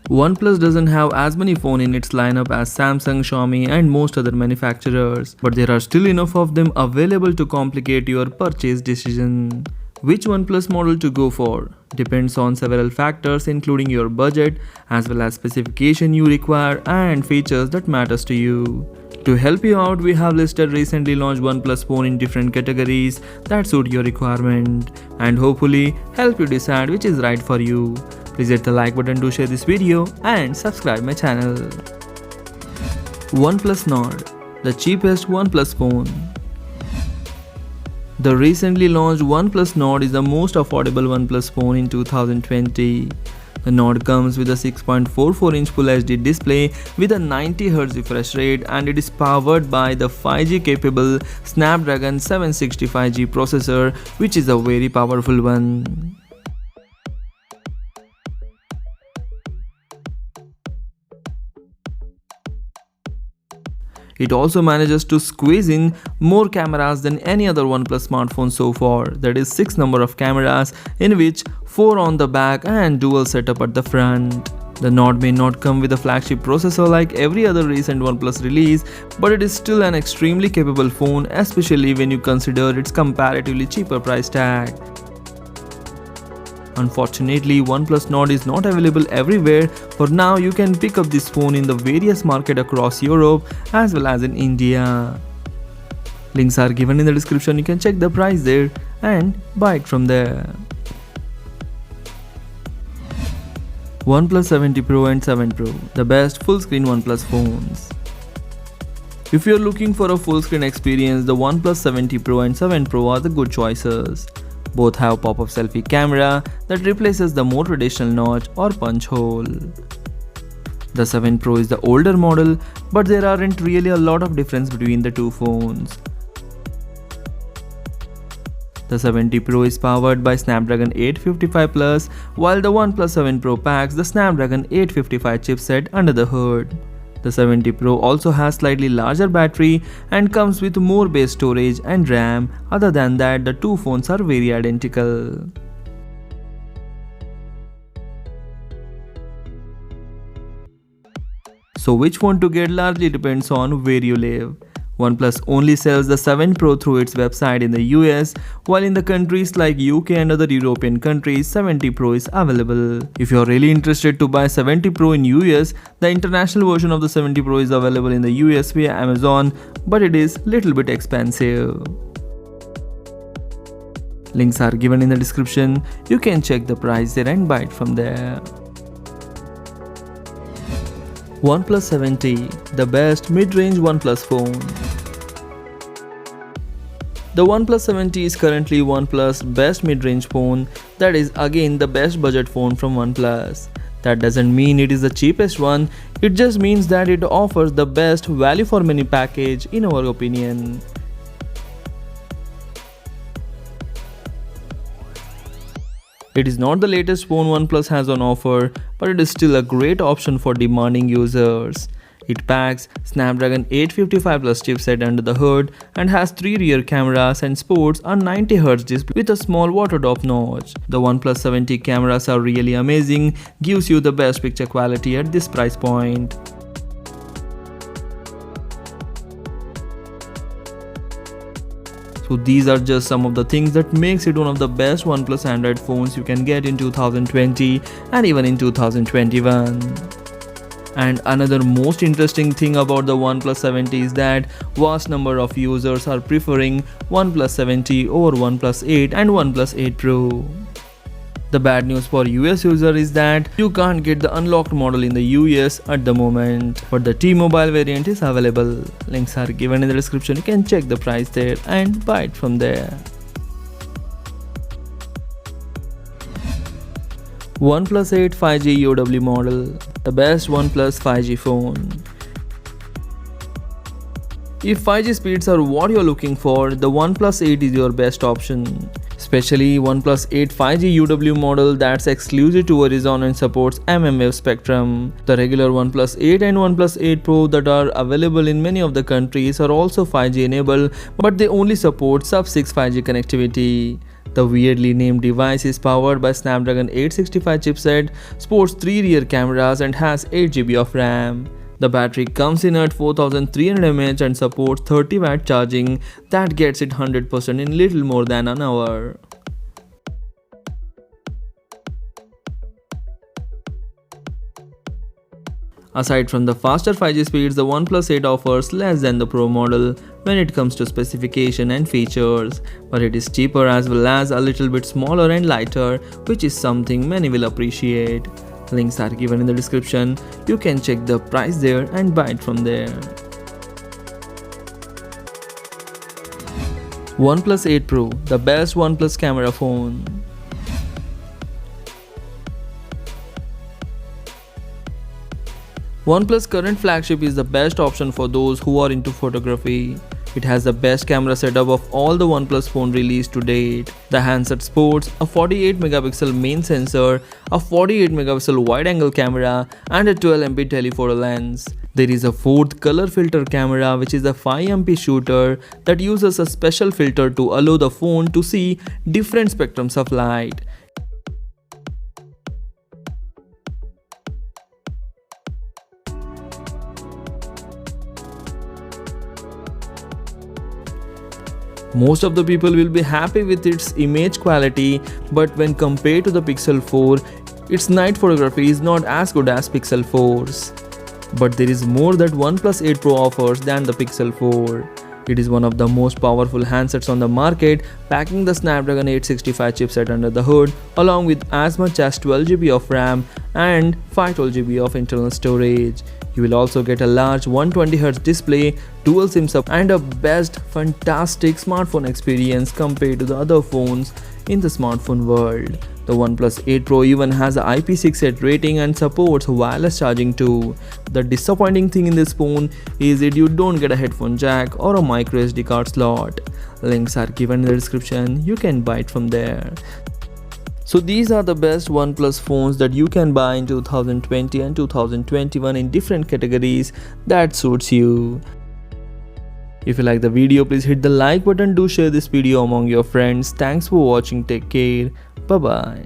OnePlus doesn't have as many phones in its lineup as Samsung, Xiaomi and most other manufacturers, but there are still enough of them available to complicate your purchase decision. Which OnePlus model to go for depends on several factors including your budget as well as specification you require and features that matters to you. To help you out, we have listed recently launched OnePlus phone in different categories that suit your requirement and hopefully help you decide which is right for you. Please hit the like button to share this video and subscribe my channel. OnePlus Nord, the cheapest OnePlus phone. The recently launched OnePlus Nord is the most affordable OnePlus phone in 2020. The Nord comes with a 6.44-inch Full HD display with a 90Hz refresh rate and it is powered by the 5G capable Snapdragon 765G processor, which is a very powerful one. It also manages to squeeze in more cameras than any other OnePlus smartphone so far, that is 6 number of cameras in which 4 on the back and dual setup at the front. The Nord may not come with a flagship processor like every other recent OnePlus release, but it is still an extremely capable phone, especially when you consider its comparatively cheaper price tag. Unfortunately, OnePlus Nord is not available everywhere. For now, you can pick up this phone in the various markets across Europe as well as in India. Links are given in the description, you can check the price there and buy it from there. OnePlus 70 Pro and 7 Pro, the best full-screen OnePlus phones. If you're looking for a full-screen experience, the OnePlus 70 Pro and 7 Pro are the good choices. Both have pop-up selfie camera that replaces the more traditional notch or punch hole. The 7 Pro is the older model, but there aren't really a lot of difference between the two phones. The 70 Pro is powered by Snapdragon 855 Plus, while the OnePlus 7 Pro packs the Snapdragon 855 chipset under the hood. The 70 Pro also has slightly larger battery and comes with more base storage and RAM. Other than that, the two phones are very identical. So which phone to get largely depends on where you live. OnePlus only sells the 7 Pro through its website in the US, while in the countries like UK and other European countries, 70 Pro is available. If you are really interested to buy 70 Pro in US, the international version of the 70 Pro is available in the US via Amazon, but it is little bit expensive. Links are given in the description, you can check the price there and buy it from there. OnePlus 70, the best mid-range OnePlus phone. The OnePlus 70 is currently OnePlus' best mid-range phone, that is again the best budget phone from OnePlus. That doesn't mean it is the cheapest one, it just means that it offers the best value for money package in our opinion. It is not the latest phone OnePlus has on offer, but it is still a great option for demanding users. It packs Snapdragon 855 Plus chipset under the hood and has 3 rear cameras and sports a 90Hz display with a small water drop notch. The OnePlus 70 cameras are really amazing, gives you the best picture quality at this price point. So these are just some of the things that makes it one of the best OnePlus Android phones you can get in 2020 and even in 2021. And another most interesting thing about the OnePlus 70 is that vast number of users are preferring OnePlus 70 over OnePlus 8 and OnePlus 8 Pro. The bad news for US user is that you can't get the unlocked model in the US at the moment, but the T-Mobile variant is available. Links are given in the description, you can check the price there and buy it from there. OnePlus 8 5G EOW model, the best OnePlus 5G phone. If 5G speeds are what you're looking for, the OnePlus 8 is your best option. Especially OnePlus 8 5G UW model that's exclusive to Verizon and supports mmWave spectrum. The regular OnePlus 8 and OnePlus 8 Pro that are available in many of the countries are also 5G enabled, but they only support sub-6 5G connectivity. The weirdly named device is powered by Snapdragon 865 chipset, sports 3 rear cameras and has 8 GB of RAM. The battery comes in at 4300 mAh and supports 30 watt charging that gets it 100% in little more than an hour. Aside from the faster 5G speeds, the OnePlus 8 offers less than the Pro model when it comes to specification and features, but it is cheaper as well as a little bit smaller and lighter, which is something many will appreciate. Links are given in the description. You can check the price there and buy it from there. OnePlus 8 Pro, the best OnePlus camera phone. OnePlus current flagship is the best option for those who are into photography. It has the best camera setup of all the OnePlus phone released to date. The handset sports a 48 megapixel main sensor, a 48 megapixel wide-angle camera and a 12 MP telephoto lens. There is a fourth color filter camera which is a 5 MP shooter that uses a special filter to allow the phone to see different spectrums of light. Most of the people will be happy with its image quality, but when compared to the Pixel 4, its night photography is not as good as Pixel 4's. But there is more that OnePlus 8 Pro offers than the Pixel 4. It is one of the most powerful handsets on the market, packing the Snapdragon 865 chipset under the hood, along with as much as 12 GB of RAM and 512 GB of internal storage. You will also get a large 120Hz display, dual SIM support and a fantastic smartphone experience compared to the other phones in the smartphone world. The OnePlus 8 Pro even has a IP68 rating and supports wireless charging too. The disappointing thing in this phone is that you don't get a headphone jack or a micro SD card slot. Links are given in the description, you can buy it from there. So these are the best OnePlus phones that you can buy in 2020 and 2021 in different categories that suits you. If you like the video, please hit the like button, do share this video among your friends. Thanks for watching, take care, bye bye.